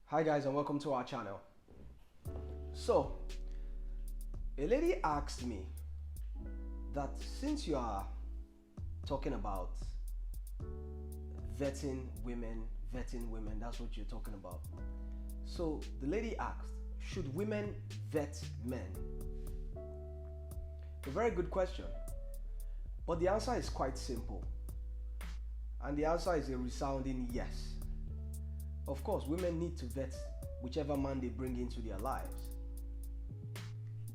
Hi guys and welcome to our channel. So, a lady asked me that since you are talking about vetting women, that's what you're talking about. So the lady asked, should women vet men? A very good question. But the answer is quite simple. And the answer is a resounding yes. Of course, women need to vet whichever man they bring into their lives.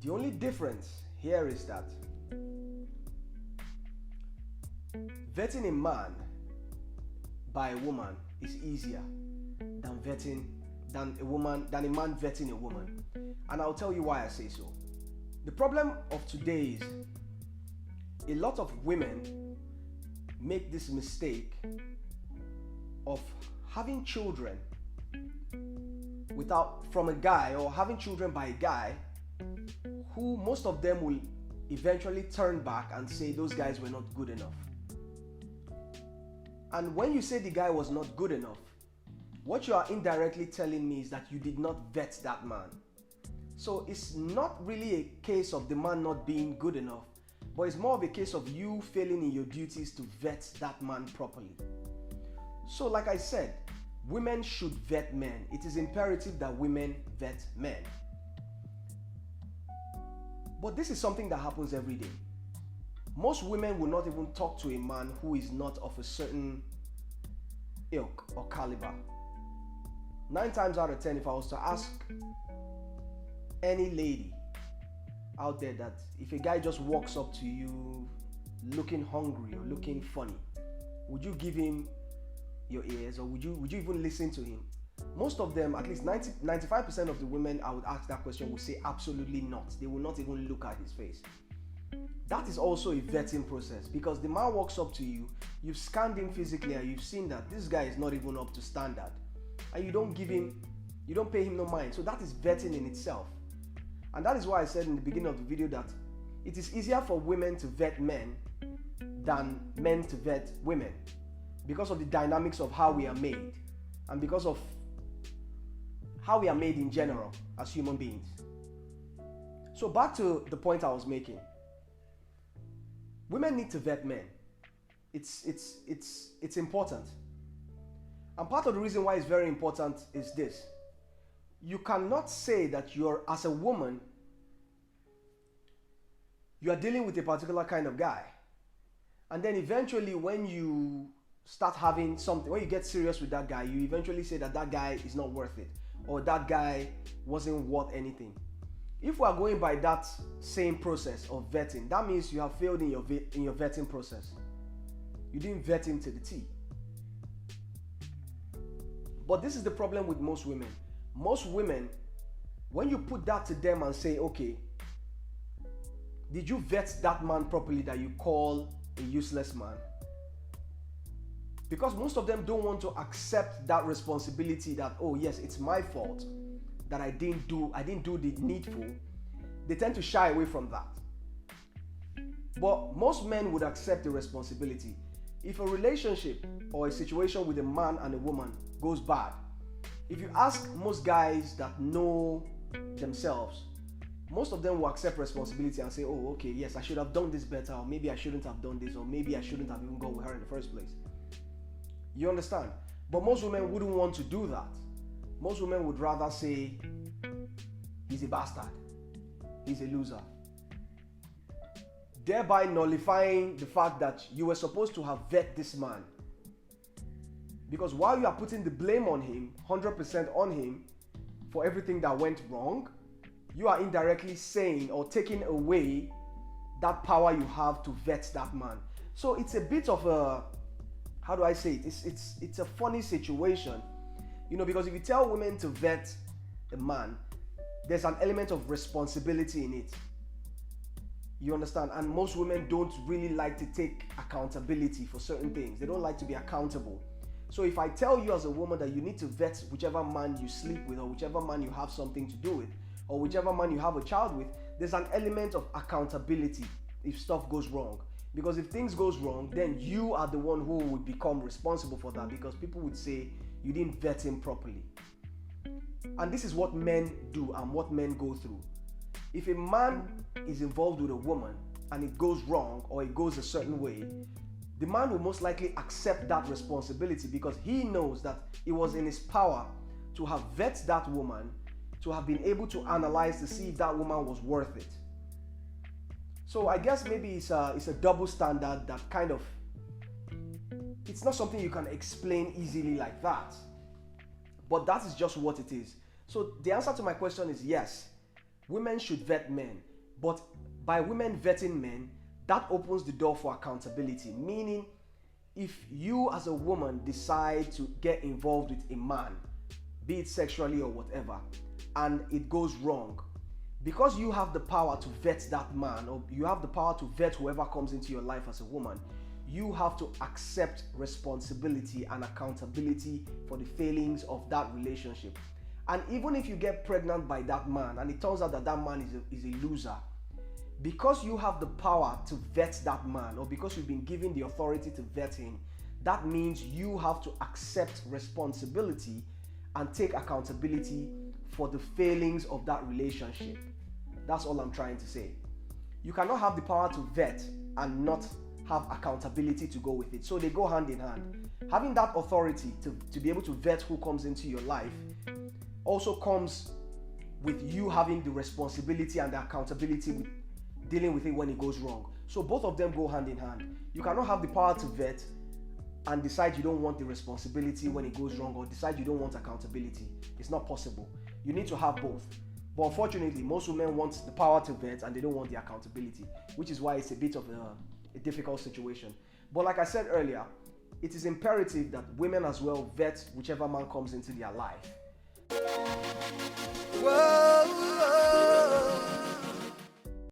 The only difference here is that vetting a man by a woman is easier than a man vetting a woman. And I'll tell you why I say so. The problem of today is a lot of women make this mistake of having children from a guy, or having children by a guy who most of them will eventually turn back and say those guys were not good enough. And when you say the guy was not good enough, what you are indirectly telling me is that you did not vet that man. So it's not really a case of the man not being good enough, but it's more of a case of you failing in your duties to vet that man properly. So like I said, women should vet men. It is imperative that women vet men. But this is something that happens every day. Most women will not even talk to a man who is not of a certain ilk or caliber. 9 times out of 10, if I was to ask any lady out there that if a guy just walks up to you looking hungry or looking funny, would you give him your ears, or would you even listen to him? Most of them, at least 95% of the women I would ask that question will say absolutely not. They will not even look at his face. That is also a vetting process, because the man walks up to you, you've scanned him physically and you've seen that this guy is not even up to standard, and you don't pay him no mind. So that is vetting in itself. And that is why I said in the beginning of the video that it is easier for women to vet men than men to vet women, because of the dynamics of how we are made and because of how we are made in general as human beings. So back to the point I was making. Women need to vet men. It's important. And part of the reason why it's very important is this. You cannot say that as a woman, you are dealing with a particular kind of guy, and then eventually when you start having something, when you get serious with that guy, you eventually say that guy is not worth it, or that guy wasn't worth anything. If we are going by that same process of vetting, that means you have failed in your vetting process. You didn't vet him to the T. But this is the problem with most women. Most women, when you put that to them and say, okay, did you vet that man properly that you call a useless man? Because most of them don't want to accept that responsibility that, oh yes, it's my fault that I didn't do the needful. They tend to shy away from that. But most men would accept the responsibility. If a relationship or a situation with a man and a woman goes bad, if you ask most guys that know themselves, most of them will accept responsibility and say, oh okay, yes, I should have done this better, or maybe I shouldn't have done this, or maybe I shouldn't have even gone with her in the first place. You understand? But most women wouldn't want to do that. Most women would rather say, he's a bastard, he's a loser, thereby nullifying the fact that you were supposed to have vet this man. Because while you are putting the blame on him, 100% on him, for everything that went wrong, you are indirectly saying or taking away that power you have to vet that man. So it's a bit of a, how do I say it? It's a funny situation, because if you tell women to vet a man, there's an element of responsibility in it. You understand? And most women don't really like to take accountability for certain things. They don't like to be accountable. So if I tell you as a woman that you need to vet whichever man you sleep with, or whichever man you have something to do with, or whichever man you have a child with, there's an element of accountability if stuff goes wrong. Because if things goes wrong, then you are the one who would become responsible for that, because people would say you didn't vet him properly. And this is what men do and what men go through. If a man is involved with a woman and it goes wrong or it goes a certain way, the man will most likely accept that responsibility because he knows that it was in his power to have vetted that woman, to have been able to analyze to see if that woman was worth it. So I guess maybe it's a double standard that kind of, it's not something you can explain easily like that. But that is just what it is. So the answer to my question is yes, women should vet men. But by women vetting men, that opens the door for accountability. Meaning, if you as a woman decide to get involved with a man, be it sexually or whatever, and it goes wrong, because you have the power to vet that man, or you have the power to vet whoever comes into your life as a woman, you have to accept responsibility and accountability for the failings of that relationship. And even if you get pregnant by that man and it turns out that that man is a loser, because you have the power to vet that man, or because you've been given the authority to vet him, that means you have to accept responsibility and take accountability for the failings of that relationship. That's all I'm trying to say. You cannot have the power to vet and not have accountability to go with it. So they go hand in hand. Having that authority to be able to vet who comes into your life also comes with you having the responsibility and the accountability with dealing with it when it goes wrong. So both of them go hand in hand. You cannot have the power to vet and decide you don't want the responsibility when it goes wrong, or decide you don't want accountability. It's not possible. You need to have both. But unfortunately, most women want the power to vet and they don't want the accountability, which is why it's a bit of a difficult situation. But like I said earlier, it is imperative that women as well vet whichever man comes into their life. Whoa.